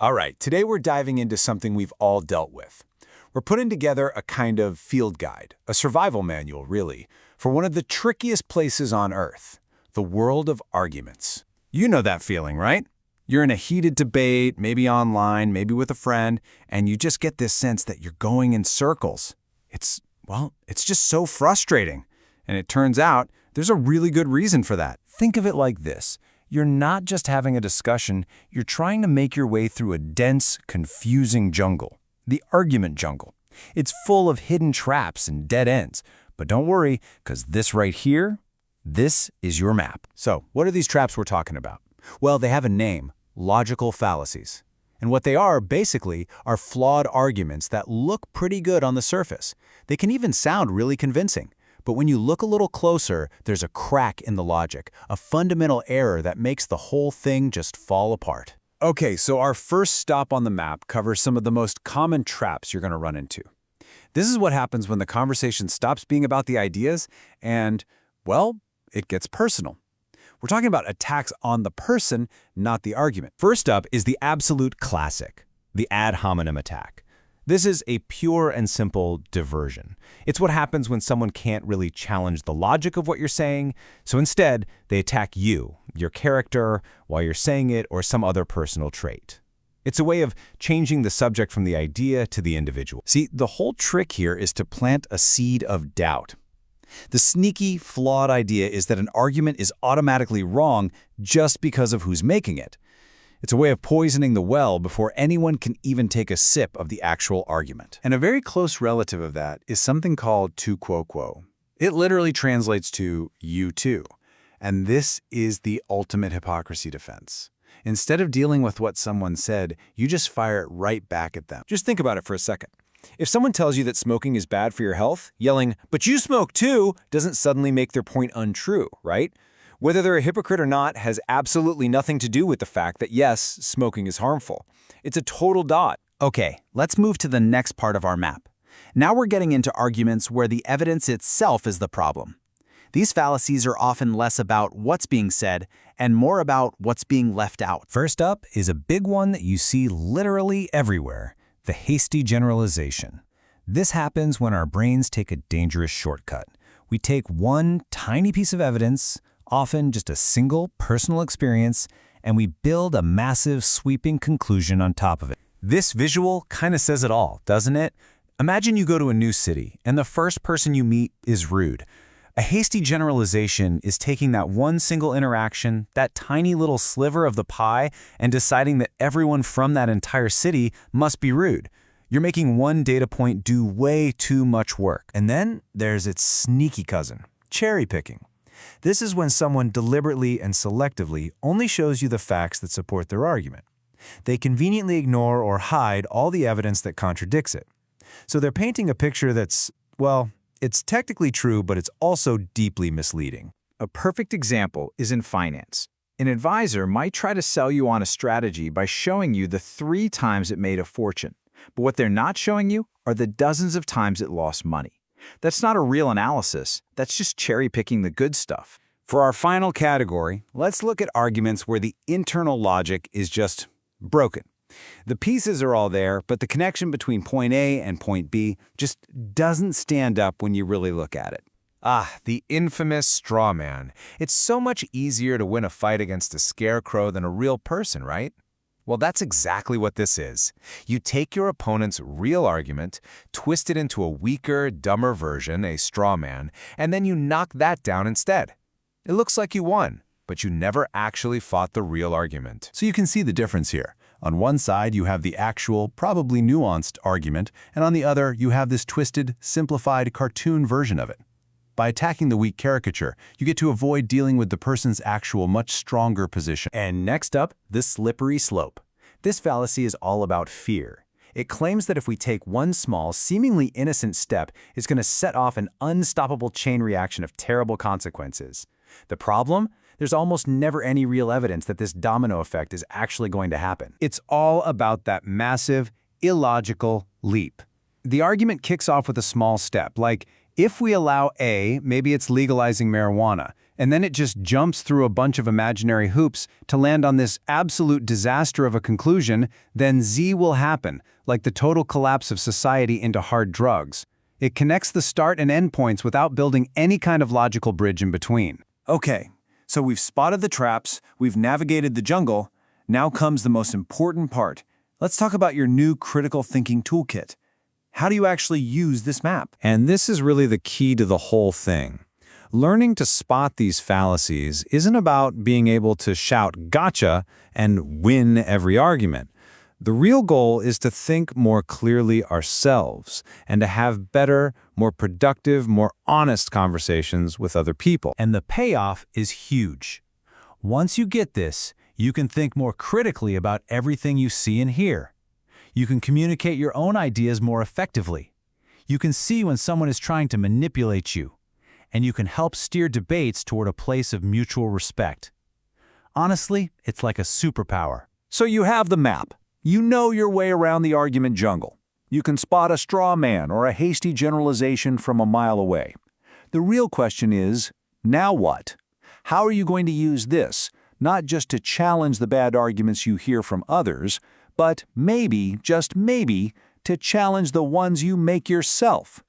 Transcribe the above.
All right, today we're diving into something we've all dealt with. We're putting together a kind of field guide, a survival manual, really, for one of the trickiest places on Earth, the world of arguments. You know that feeling, right? You're in a heated debate, maybe online, maybe with a friend, and you just get this sense that you're going in circles. It's just so frustrating. And it turns out there's a really good reason for that. Think of it like this. You're not just having a discussion, you're trying to make your way through a dense, confusing jungle. The argument jungle. It's full of hidden traps and dead ends. But don't worry, because this right here, this is your map. So, what are these traps we're talking about? Well, they have a name, logical fallacies. And what they are, basically, are flawed arguments that look pretty good on the surface. They can even sound really convincing. But when you look a little closer, there's a crack in the logic, a fundamental error that makes the whole thing just fall apart. Okay, so our first stop on the map covers some of the most common traps you're going to run into. This is what happens when the conversation stops being about the ideas and, well, it gets personal. We're talking about attacks on the person, not the argument. First up is the absolute classic, the ad hominem attack. This is a pure and simple diversion. It's what happens when someone can't really challenge the logic of what you're saying, so instead, they attack you, your character, while you're saying it, or some other personal trait. It's a way of changing the subject from the idea to the individual. See, the whole trick here is to plant a seed of doubt. The sneaky, flawed idea is that an argument is automatically wrong just because of who's making it. It's a way of poisoning the well before anyone can even take a sip of the actual argument. And a very close relative of that is something called tu quo quo. It literally translates to you too. And this is the ultimate hypocrisy defense. Instead of dealing with what someone said, you just fire it right back at them. Just think about it for a second. If someone tells you that smoking is bad for your health, yelling, "But you smoke too," doesn't suddenly make their point untrue, right? Whether they're a hypocrite or not has absolutely nothing to do with the fact that, yes, smoking is harmful. It's a total dot. Okay, let's move to the next part of our map. Now we're getting into arguments where the evidence itself is the problem. These fallacies are often less about what's being said and more about what's being left out. First up is a big one that you see literally everywhere, the hasty generalization. This happens when our brains take a dangerous shortcut. We take one tiny piece of evidence, often just a single personal experience, and we build a massive sweeping conclusion on top of it. This visual kind of says it all, doesn't it? Imagine you go to a new city, and the first person you meet is rude. A hasty generalization is taking that one single interaction, that tiny little sliver of the pie, and deciding that everyone from that entire city must be rude. You're making one data point do way too much work. And then there's its sneaky cousin, cherry picking. This is when someone deliberately and selectively only shows you the facts that support their argument. They conveniently ignore or hide all the evidence that contradicts it. So they're painting a picture that's, well, it's technically true, but it's also deeply misleading. A perfect example is in finance. An advisor might try to sell you on a strategy by showing you the 3 times it made a fortune. But what they're not showing you are the dozens of times it lost money. That's not a real analysis, that's just cherry-picking the good stuff. For our final category, let's look at arguments where the internal logic is just broken. The pieces are all there, but the connection between point A and point B just doesn't stand up when you really look at it. Ah, the infamous straw man. It's so much easier to win a fight against a scarecrow than a real person, right? Well, that's exactly what this is. You take your opponent's real argument, twist it into a weaker, dumber version, a straw man, and then you knock that down instead. It looks like you won, but you never actually fought the real argument. So you can see the difference here. On one side, you have the actual, probably nuanced argument, and on the other, you have this twisted, simplified cartoon version of it. By attacking the weak caricature, you get to avoid dealing with the person's actual much stronger position. And next up, the slippery slope. This fallacy is all about fear. It claims that if we take one small, seemingly innocent step, it's going to set off an unstoppable chain reaction of terrible consequences. The problem? There's almost never any real evidence that this domino effect is actually going to happen. It's all about that massive, illogical leap. The argument kicks off with a small step, like, if we allow A, maybe it's legalizing marijuana, and then it just jumps through a bunch of imaginary hoops to land on this absolute disaster of a conclusion, then Z will happen, like the total collapse of society into hard drugs. It connects the start and end points without building any kind of logical bridge in between. Okay, so we've spotted the traps, we've navigated the jungle. Now comes the most important part. Let's talk about your new critical thinking toolkit. How do you actually use this map? And this is really the key to the whole thing. Learning to spot these fallacies isn't about being able to shout "gotcha" and win every argument. The real goal is to think more clearly ourselves and to have better, more productive, more honest conversations with other people. And the payoff is huge. Once you get this, you can think more critically about everything you see and hear. You can communicate your own ideas more effectively. You can see when someone is trying to manipulate you. And you can help steer debates toward a place of mutual respect. Honestly, it's like a superpower. So you have the map. You know your way around the argument jungle. You can spot a straw man or a hasty generalization from a mile away. The real question is, now what? How are you going to use this, not just to challenge the bad arguments you hear from others, but maybe, just maybe, to challenge the ones you make yourself?